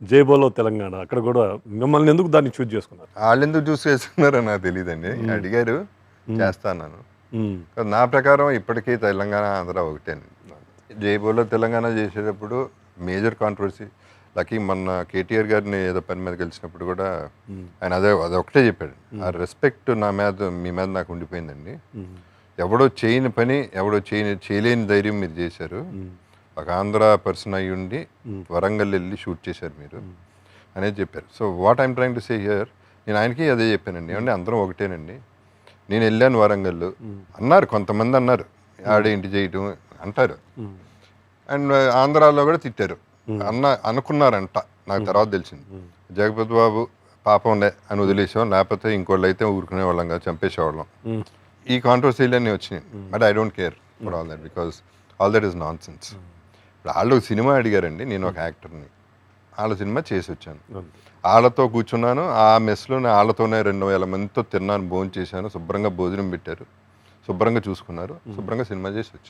జై బోలో తెలంగాణ అక్కడ కూడా మిమ్మల్ని ఎందుకు దాన్ని చూజ్ చేసుకున్నారు? వాళ్ళెందుకు చూస్ చేసుకున్నారో నాకు తెలియదండి. అడిగారు, చేస్తా అన్నాను. నా ప్రకారం ఇప్పటికీ తెలంగాణ, ఆంధ్ర ఒకటేనండి. జైబోలో తెలంగాణ చేసేటప్పుడు మేజర్ కాంట్రవర్సీ. లక్కీ మొన్న కేటీఆర్ గారిని ఏదో పని మీద కలిసినప్పుడు కూడా ఆయన అదొకటే చెప్పాడు. ఆ రెస్పెక్ట్ మీ మీద నాకు ఉండిపోయిందండి. ఎవడో చేయని పని, ఎవడో చేయలేని ధైర్యం మీరు చేశారు. ఒక ఆంధ్ర పర్సన్ అయ్యి ఉండి వరంగల్ వెళ్ళి షూట్ చేశారు మీరు అనేది చెప్పారు. So what I'm trying to say here, నేను ఆయనకి అదే చెప్పానండి. ఏమంటే అందరం ఒకటేనండి. నేను వెళ్ళాను వరంగల్ అన్నారు, కొంతమంది అన్నారు ఆడేంటి చేయటం అంటారు. అండ్ ఆంధ్రాలో కూడా తిట్టారు అనుకున్నారంట. నాకు తర్వాత తెలిసింది. జగపతి బాబు పాపంలే అని వదిలేసాం, లేకపోతే ఇంకోళ్ళు అయితే ఊరుకునే వాళ్ళం కాదు, చంపేసేవాళ్ళం. ఈ కాంట్రవర్సీలన్నీ వచ్చినాయి. But I don't care for all that, because all that is non sense. ఇప్పుడు వాళ్ళు సినిమా అడిగారండి, నేను ఒక యాక్టర్ని, వాళ్ళ సినిమా చేసి వచ్చాను. వాళ్ళతో కూర్చున్నాను, ఆ మెస్లో వాళ్ళతోనే 2000 మందితో తిన్నాను, భోజనం చేశాను. శుభ్రంగా భోజనం పెట్టారు, శుభ్రంగా చూసుకున్నారు, శుభ్రంగా సినిమా చేసి వచ్చాను.